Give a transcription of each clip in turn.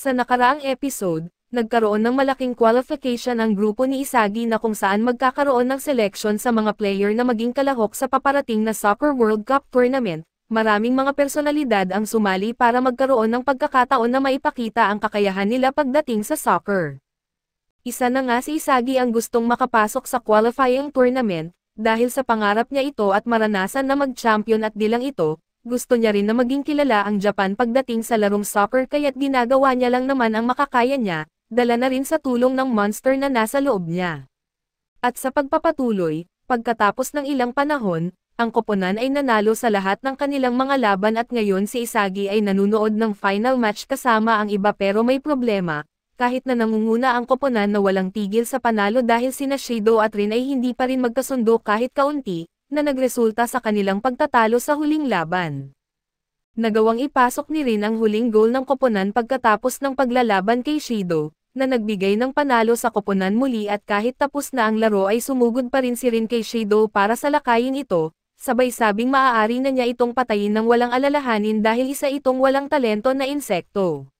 Sa nakaraang episode, nagkaroon ng malaking qualification ang grupo ni Isagi na kung saan magkakaroon ng selection sa mga player na maging kalahok sa paparating na Soccer World Cup Tournament. Maraming mga personalidad ang sumali para magkaroon ng pagkakataon na maipakita ang kakayahan nila pagdating sa soccer. Isa na nga si Isagi ang gustong makapasok sa qualifying tournament, dahil sa pangarap niya ito at maranasan na mag-champion at di lang ito, gusto niya rin na maging kilala ang Japan pagdating sa larong soccer kaya't ginagawa niya lang naman ang makakaya niya, dala na rin sa tulong ng monster na nasa loob niya. At sa pagpapatuloy, pagkatapos ng ilang panahon, ang koponan ay nanalo sa lahat ng kanilang mga laban at ngayon si Isagi ay nanunood ng final match kasama ang iba pero may problema, kahit na nangunguna ang koponan na walang tigil sa panalo dahil sina Shido at Rin ay hindi pa rin magkasundo kahit kaunti, na nagresulta sa kanilang pagtatalo sa huling laban. Nagawang ipasok ni Rin ang huling goal ng koponan pagkatapos ng paglalaban kay Shido, na nagbigay ng panalo sa koponan muli at kahit tapos na ang laro ay sumugod pa rin si Rin kay Shido para salakayin ito, sabay sabing maaari na niya itong patayin ng walang alalahanin dahil isa itong walang talento na insekto.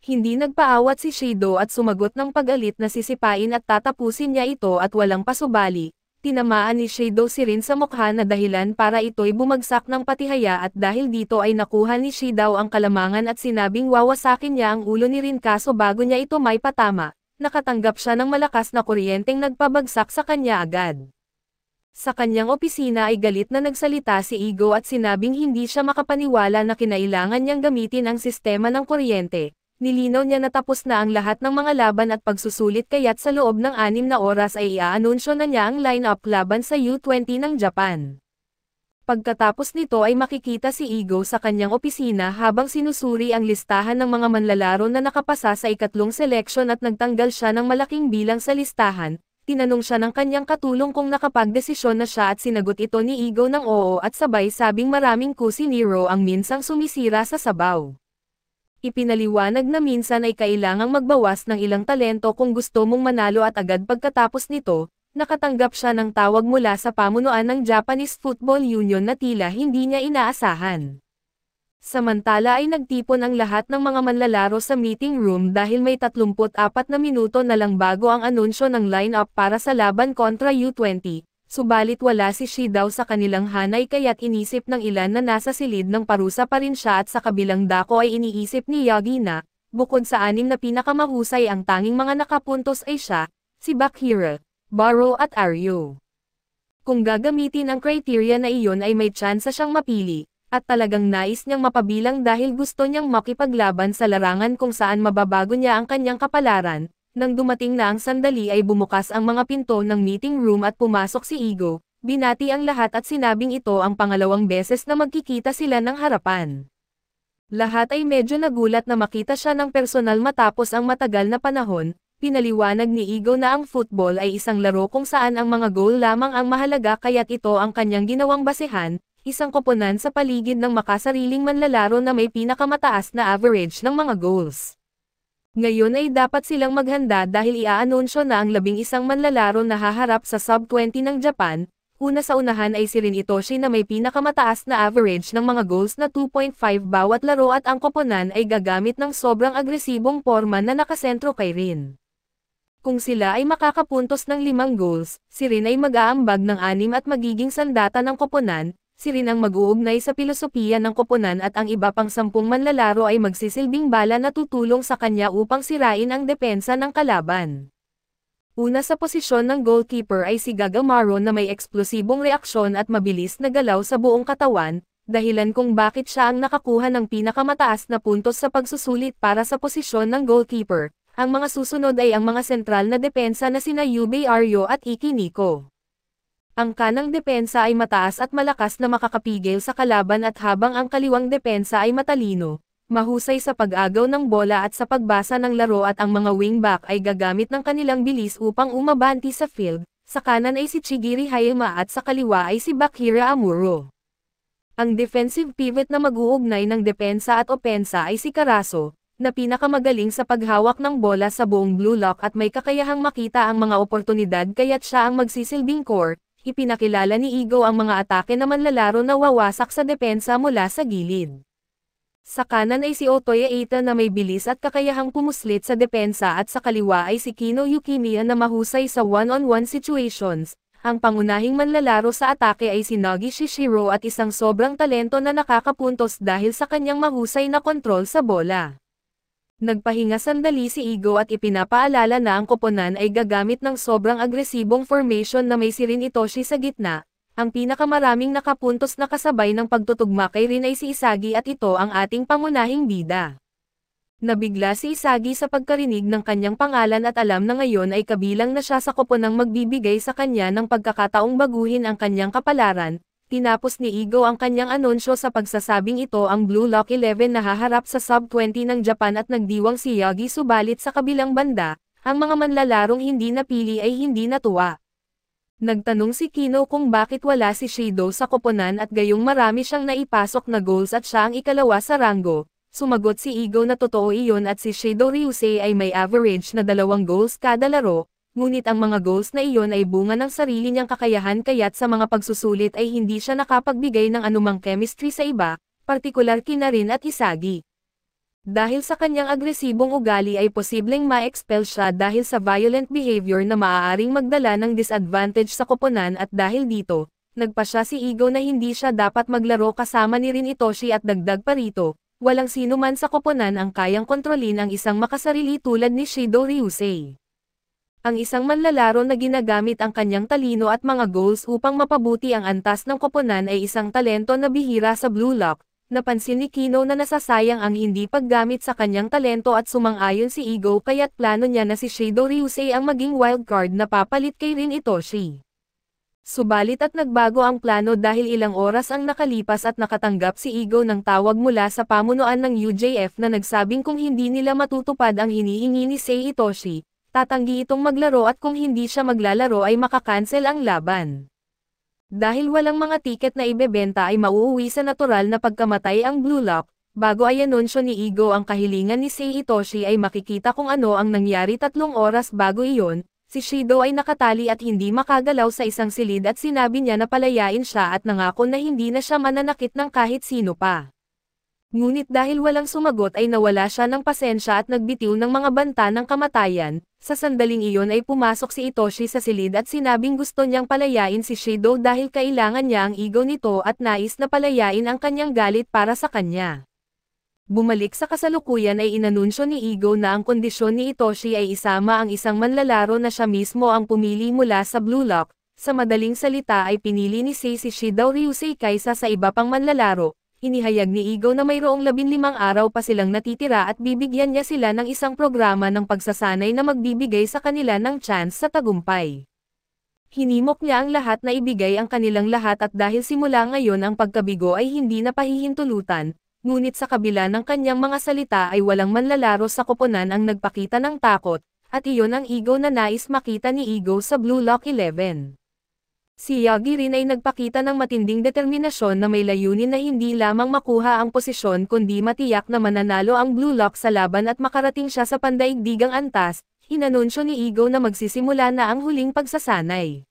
Hindi nagpaawat si Shido at sumagot ng pag-alit na sisipain at tatapusin niya ito at walang pasubali. Tinamaan ni Shido si Rin sa mukha na dahilan para ito'y bumagsak ng patihaya at dahil dito ay nakuha ni Shido ang kalamangan at sinabing wawasakin niya ang ulo ni Rin kaso bago niya ito may patama, nakatanggap siya ng malakas na kuryenteng nagpabagsak sa kanya agad. Sa kanyang opisina ay galit na nagsalita si Igo at sinabing hindi siya makapaniwala na kinailangan niyang gamitin ang sistema ng kuryente. Nilinaw niya na tapos na ang lahat ng mga laban at pagsusulit kaya't sa loob ng 6 na oras ay iaanunsyo na niya ang line-up laban sa U20 ng Japan. Pagkatapos nito ay makikita si Igo sa kanyang opisina habang sinusuri ang listahan ng mga manlalaro na nakapasa sa ikatlong seleksyon at nagtanggal siya ng malaking bilang sa listahan. Tinanong siya ng kanyang katulong kung nakapagdesisyon na siya at sinagot ito ni Igo ng oo at sabay sabing maraming kusinero ang minsang sumisira sa sabaw. Ipinaliwanag na minsan ay kailangang magbawas ng ilang talento kung gusto mong manalo at agad pagkatapos nito, nakatanggap siya ng tawag mula sa pamunuan ng Japanese Football Union na tila hindi niya inaasahan. Samantala ay nagtipon ang lahat ng mga manlalaro sa meeting room dahil may 34 na minuto na lang bago ang anunsyo ng line-up para sa laban kontra U20. Subalit wala si Shido sa kanilang hanay kaya't inisip ng ilan na nasa silid ng parusa pa rin siya at sa kabilang dako ay iniisip ni Yagi na, bukod sa 6 na pinakamahusay ang tanging mga nakapuntos ay siya, si Bakira, Baro at Aryo. Kung gagamitin ang criteria na iyon ay may tsansa siyang mapili, at talagang nais niyang mapabilang dahil gusto niyang makipaglaban sa larangan kung saan mababago niya ang kanyang kapalaran. Nang dumating na ang sandali ay bumukas ang mga pinto ng meeting room at pumasok si Igo, binati ang lahat at sinabing ito ang pangalawang beses na magkikita sila ng harapan. Lahat ay medyo nagulat na makita siya ng personal matapos ang matagal na panahon, pinaliwanag ni Igo na ang football ay isang laro kung saan ang mga goal lamang ang mahalaga kaya't ito ang kanyang ginawang basehan, isang koponan sa paligid ng makasariling manlalaro na may pinakamataas na average ng mga goals. Ngayon ay dapat silang maghanda dahil iaanunsyo na ang 11 manlalaro na haharap sa sub-20 ng Japan. Una sa unahan ay si Rin Itoshi na may pinakamataas na average ng mga goals na 2.5 bawat laro at ang koponan ay gagamit ng sobrang agresibong porma na nakasentro kay Rin. Kung sila ay makakapuntos ng 5 goals, si Rin ay mag-aambag ng 6 at magiging sandata ng koponan. Si Rin ang mag-uugnay sa pilosopiya ng koponan at ang iba pang 10 manlalaro ay magsisilbing bala na tutulong sa kanya upang sirain ang depensa ng kalaban. Una sa posisyon ng goalkeeper ay si Gagamaro na may eksplosibong reaksyon at mabilis na galaw sa buong katawan, dahilan kung bakit siya ang nakakuha ng pinakamataas na puntos sa pagsusulit para sa posisyon ng goalkeeper. Ang mga susunod ay ang mga sentral na depensa na sina Yubei Aryo at Iki Niko. Ang kanang depensa ay mataas at malakas na makakapigil sa kalaban at habang ang kaliwang depensa ay matalino, mahusay sa pag-agaw ng bola at sa pagbasa ng laro at ang mga wingback ay gagamit ng kanilang bilis upang umabanti sa field, sa kanan ay si Chigiri Hayama at sa kaliwa ay si Bakira Amuro. Ang defensive pivot na mag-uugnay ng depensa at opensa ay si Karaso, na pinakamagaling sa paghawak ng bola sa buong Blue Lock at may kakayahang makita ang mga oportunidad kaya't siya ang magsisilbing core. Ipinakilala ni Igo ang mga atake na manlalaro na wawasak sa depensa mula sa gilid. Sa kanan ay si Otoya Eita na may bilis at kakayahang pumuslit sa depensa at sa kaliwa ay si Kino Yukimiya na mahusay sa one-on-one situations. Ang pangunahing manlalaro sa atake ay si Nagi Shishiro at isang sobrang talento na nakakapuntos dahil sa kanyang mahusay na kontrol sa bola. Nagpahinga sandali si Igo at ipinapaalala na ang koponan ay gagamit ng sobrang agresibong formation na may si Rin Itoshi sa gitna. Ang pinakamaraming nakapuntos na kasabay ng pagtutugma kay Rin ay si Isagi at ito ang ating pangunahing bida. Nabigla si Isagi sa pagkarinig ng kanyang pangalan at alam na ngayon ay kabilang na siya sa koponang magbibigay sa kanya ng pagkakataong baguhin ang kanyang kapalaran. Tinapos ni Igo ang kanyang anunsyo sa pagsasabing ito ang Blue Lock 11 na haharap sa Sub-20 ng Japan at nagdiwang si Yagi subalit sa kabilang banda, ang mga manlalarong hindi napili ay hindi natuwa. Nagtanong si Kino kung bakit wala si Shido sa koponan at gayong marami siyang naipasok na goals at siya ang ikalawa sa ranggo. Sumagot si Igo na totoo iyon at si Shido Ryusei ay may average na 2 goals kada laro. Ngunit ang mga goals na iyon ay bunga ng sarili niyang kakayahan kaya't sa mga pagsusulit ay hindi siya nakapagbigay ng anumang chemistry sa iba, partikular kina Rin at Isagi. Dahil sa kanyang agresibong ugali ay posibleng ma-expel siya dahil sa violent behavior na maaaring magdala ng disadvantage sa koponan at dahil dito, nagpasya si Igo na hindi siya dapat maglaro kasama ni Rin Itoshi at dagdag pa rito, walang sino man sa koponan ang kayang kontrolin ang isang makasarili tulad ni Shido Ryusei. Ang isang manlalaro na ginagamit ang kanyang talino at mga goals upang mapabuti ang antas ng koponan ay isang talento na bihira sa Blue Lock. Napansin ni Kino na nasasayang ang hindi paggamit sa kanyang talento at sumang-ayon si Igo kaya't plano niya na si Shido Ryusei ang maging wildcard na papalit kay Rin Itoshi. Subalit at nagbago ang plano dahil ilang oras ang nakalipas at nakatanggap si Igo ng tawag mula sa pamunuan ng UJF na nagsabing kung hindi nila matutupad ang hinihingi ni Sei Itoshi, tatanggi itong maglaro at kung hindi siya maglalaro ay makakancel ang laban. Dahil walang mga tiket na ibebenta ay mauuwi sa natural na pagkamatay ang Blue Lock, bago ay anunsyo ni Igo ang kahilingan ni Sei Itoshi ay makikita kung ano ang nangyari 3 oras bago iyon, si Shido ay nakatali at hindi makagalaw sa isang silid at sinabi niya na palayain siya at nangako na hindi na siya mananakit ng kahit sino pa. Ngunit dahil walang sumagot ay nawala siya ng pasensya at nagbitiw ng mga banta ng kamatayan, sa sandaling iyon ay pumasok si Itoshi sa silid at sinabing gusto niyang palayain si Shido dahil kailangan niya ang ego nito at nais na palayain ang kanyang galit para sa kanya. Bumalik sa kasalukuyan ay inanunsyo ni Igo na ang kondisyon ni Itoshi ay isama ang isang manlalaro na siya mismo ang pumili mula sa Blue Lock, sa madaling salita ay pinili ni Sei si Shido Ryusei kaysa sa iba pang manlalaro. Inihayag ni Igo na mayroong 15 araw pa silang natitira at bibigyan niya sila ng isang programa ng pagsasanay na magbibigay sa kanila ng chance sa tagumpay. Hinimok niya ang lahat na ibigay ang kanilang lahat at dahil simula ngayon ang pagkabigo ay hindi na pahihintulutan, ngunit sa kabila ng kanyang mga salita ay walang manlalaro sa koponan ang nagpakita ng takot, at iyon ang Igo na nais makita ni Igo sa Blue Lock 11. Si Yagi rin ay nagpakita ng matinding determinasyon na may layunin na hindi lamang makuha ang posisyon kundi matiyak na mananalo ang Blue Lock sa laban at makarating siya sa pandaigdigang antas. Inanunsyo ni Igo na magsisimula na ang huling pagsasanay.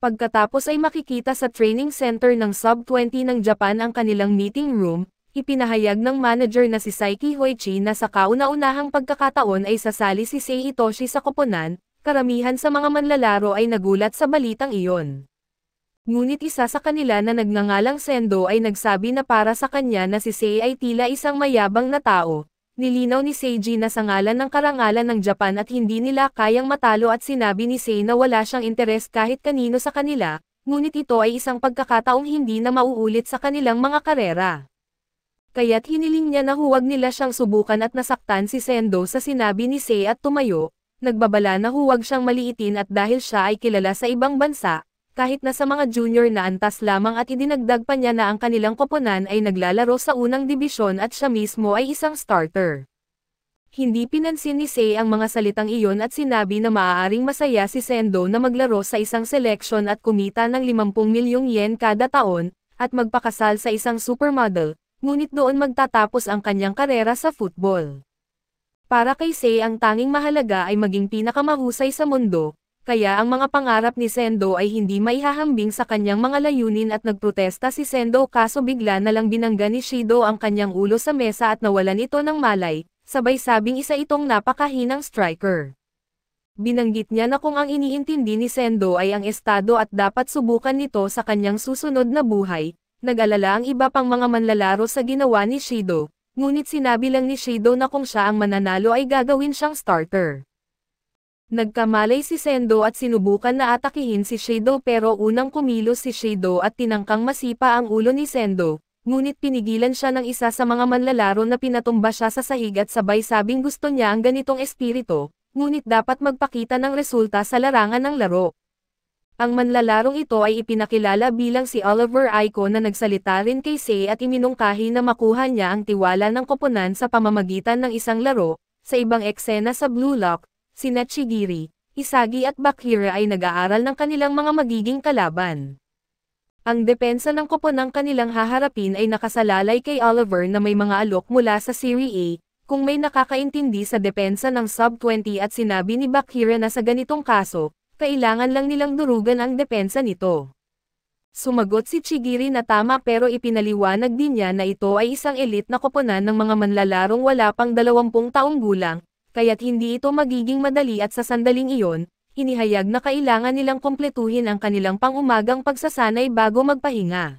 Pagkatapos ay makikita sa training center ng Sub-20 ng Japan ang kanilang meeting room, ipinahayag ng manager na si Saiki Hoichi na sa kauna-unahang pagkakataon ay sasali si Sei Itoshi sa koponan. Karamihan sa mga manlalaro ay nagulat sa balitang iyon. Ngunit isa sa kanila na nagngangalang Sendo ay nagsabi na para sa kanya na si Sei ay tila isang mayabang na tao. Nilinaw ni Seiji na sa ngalan ng karangalan ng Japan at hindi nila kayang matalo at sinabi ni Sei na wala siyang interes kahit kanino sa kanila, ngunit ito ay isang pagkakataong hindi na mauulit sa kanilang mga karera. Kaya't hiniling niya na huwag nila siyang subukan at nasaktan si Sendo sa sinabi ni Sei at tumayo. Nagbabala na huwag siyang maliitin at dahil siya ay kilala sa ibang bansa, kahit na sa mga junior na antas lamang at idinagdag pa niya na ang kanilang koponan ay naglalaro sa unang dibisyon at siya mismo ay isang starter. Hindi pinansin ni Sei ang mga salitang iyon at sinabi na maaaring masaya si Sendo na maglaro sa isang seleksyon at kumita ng 50 milyong yen kada taon, at magpakasal sa isang supermodel, ngunit doon magtatapos ang kanyang karera sa football. Para kay Sei ang tanging mahalaga ay maging pinakamahusay sa mundo, kaya ang mga pangarap ni Sendo ay hindi maihahambing sa kanyang mga layunin at nagprotesta si Sendo kaso bigla na lang binangga ni Shido ang kanyang ulo sa mesa at nawalan ito ng malay, sabay sabing isa itong napakahinang striker. Binanggit niya na kung ang iniintindi ni Sendo ay ang estado at dapat subukan nito sa kanyang susunod na buhay, nag-alala ang iba pang mga manlalaro sa ginawa ni Shido, ngunit sinabi lang ni Shido na kung siya ang mananalo ay gagawin siyang starter. Nagkamalay si Sendo at sinubukan na atakihin si Shido pero unang kumilos si Shido at tinangkang masipa ang ulo ni Sendo, ngunit pinigilan siya ng isa sa mga manlalaro na pinatumba siya sa sahig at sabay sabing gusto niya ang ganitong espiritu, ngunit dapat magpakita ng resulta sa larangan ng laro. Ang manlalarong ito ay ipinakilala bilang si Oliver Aiko na nagsalita rin kay Sei at iminungkahi na makuha niya ang tiwala ng koponan sa pamamagitan ng isang laro. Sa ibang eksena sa Blue Lock, sina Chigiri, Isagi at Bakira ay nag-aaral ng kanilang mga magiging kalaban. Ang depensa ng koponang kanilang haharapin ay nakasalalay kay Oliver na may mga alok mula sa Serie A, kung may nakakaintindi sa depensa ng Sub-20 at sinabi ni Bakira na sa ganitong kaso, kailangan lang nilang durugan ang depensa nito. Sumagot si Chigiri na tama pero ipinaliwanag din niya na ito ay isang elite na koponan ng mga manlalarong wala pang 20 taong gulang, kaya't hindi ito magiging madali at sa sandaling iyon, inihayag na kailangan nilang kumpletuhin ang kanilang pang-umagang pagsasanay bago magpahinga.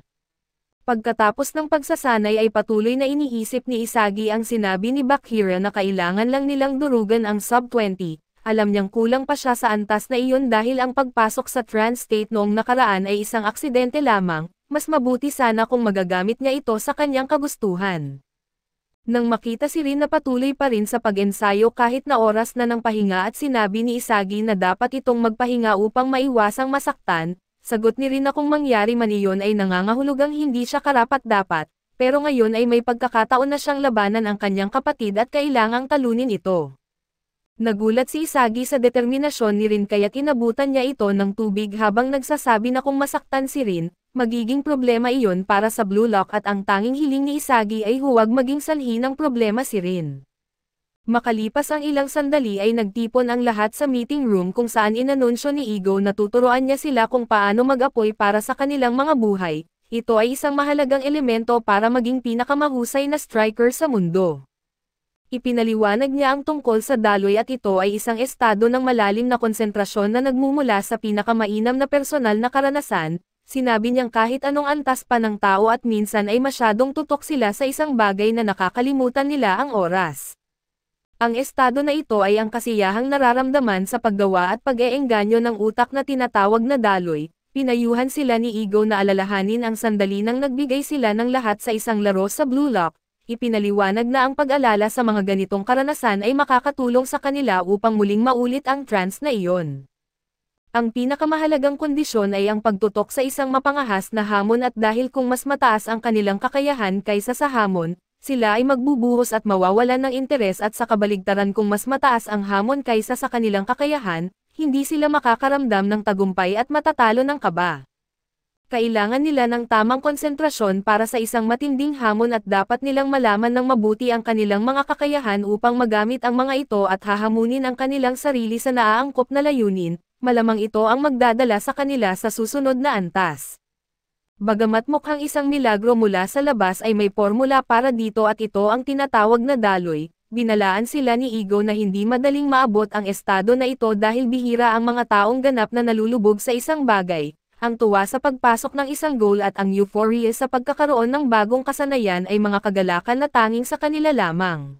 Pagkatapos ng pagsasanay ay patuloy na iniisip ni Isagi ang sinabi ni Bakira na kailangan lang nilang durugan ang Sub-20, alam niyang kulang pa siya sa antas na iyon dahil ang pagpasok sa Trans-State noong nakaraan ay isang aksidente lamang, mas mabuti sana kung magagamit niya ito sa kanyang kagustuhan. Nang makita si Rin na patuloy pa rin sa pag-ensayo kahit na oras na ng pahinga at sinabi ni Isagi na dapat itong magpahinga upang maiwasang masaktan, sagot ni Rin na kung mangyari man iyon ay nangangahulugang hindi siya karapat-dapat, pero ngayon ay may pagkakataon na siyang labanan ang kanyang kapatid at kailangang talunin ito. Nagulat si Isagi sa determinasyon ni Rin kaya't inabutan niya ito ng tubig habang nagsasabi na kung masaktan si Rin, magiging problema iyon para sa Blue Lock at ang tanging hiling ni Isagi ay huwag maging sanhi ng problema si Rin. Makalipas ang ilang sandali ay nagtipon ang lahat sa meeting room kung saan inanunsyo ni Igo na tuturuan niya sila kung paano mag-apoy para sa kanilang mga buhay. Ito ay isang mahalagang elemento para maging pinakamahusay na striker sa mundo. Ipinaliwanag niya ang tungkol sa daloy at ito ay isang estado ng malalim na konsentrasyon na nagmumula sa pinakamainam na personal na karanasan. Sinabi niyang kahit anong antas pa ng tao at minsan ay masyadong tutok sila sa isang bagay na nakakalimutan nila ang oras. Ang estado na ito ay ang kasiyahang nararamdaman sa paggawa at pag-eengganyo ng utak na tinatawag na daloy. Pinayuhan sila ni Igo na alalahanin ang sandali nang nagbigay sila ng lahat sa isang laro sa Blue Lock. Ipinaliwanag na ang pag-alala sa mga ganitong karanasan ay makakatulong sa kanila upang muling maulit ang trance na iyon. Ang pinakamahalagang kondisyon ay ang pagtutok sa isang mapangahas na hamon at dahil kung mas mataas ang kanilang kakayahan kaysa sa hamon, sila ay magbubuhos at mawawalan ng interes at sa kabaligtaran kung mas mataas ang hamon kaysa sa kanilang kakayahan, hindi sila makakaramdam ng tagumpay at matatalo ng kaba. Kailangan nila ng tamang konsentrasyon para sa isang matinding hamon at dapat nilang malaman ng mabuti ang kanilang mga kakayahan upang magamit ang mga ito at hahamunin ang kanilang sarili sa naaangkop na layunin. Malamang ito ang magdadala sa kanila sa susunod na antas. Bagamat mukhang isang milagro mula sa labas ay may formula para dito at ito ang tinatawag na daloy, binalaan sila ni Igo na hindi madaling maabot ang estado na ito dahil bihira ang mga taong ganap na nalulubog sa isang bagay. Ang tuwa sa pagpasok ng isang goal at ang euphoria sa pagkakaroon ng bagong kasanayan ay mga kagalakan na tanging sa kanila lamang.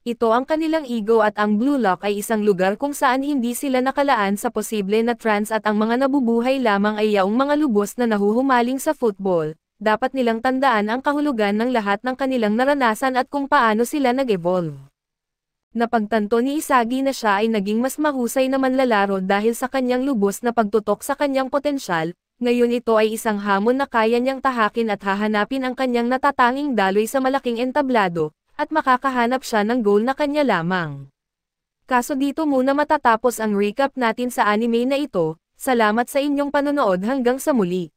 Ito ang kanilang Igo at ang Blue Lock ay isang lugar kung saan hindi sila nakalaan sa posible na trance at ang mga nabubuhay lamang ay yaong mga lubos na nahuhumaling sa football. Dapat nilang tandaan ang kahulugan ng lahat ng kanilang naranasan at kung paano sila nag-evolve. Napagtanto ni Isagi na siya ay naging mas mahusay na manlalaro dahil sa kanyang lubos na pagtutok sa kanyang potensyal. Ngayon ito ay isang hamon na kaya niyang tahakin at hahanapin ang kanyang natatanging daloy sa malaking entablado, at makakahanap siya ng goal na kanya lamang. Kaso dito muna matatapos ang recap natin sa anime na ito. Salamat sa inyong panonood hanggang sa muli.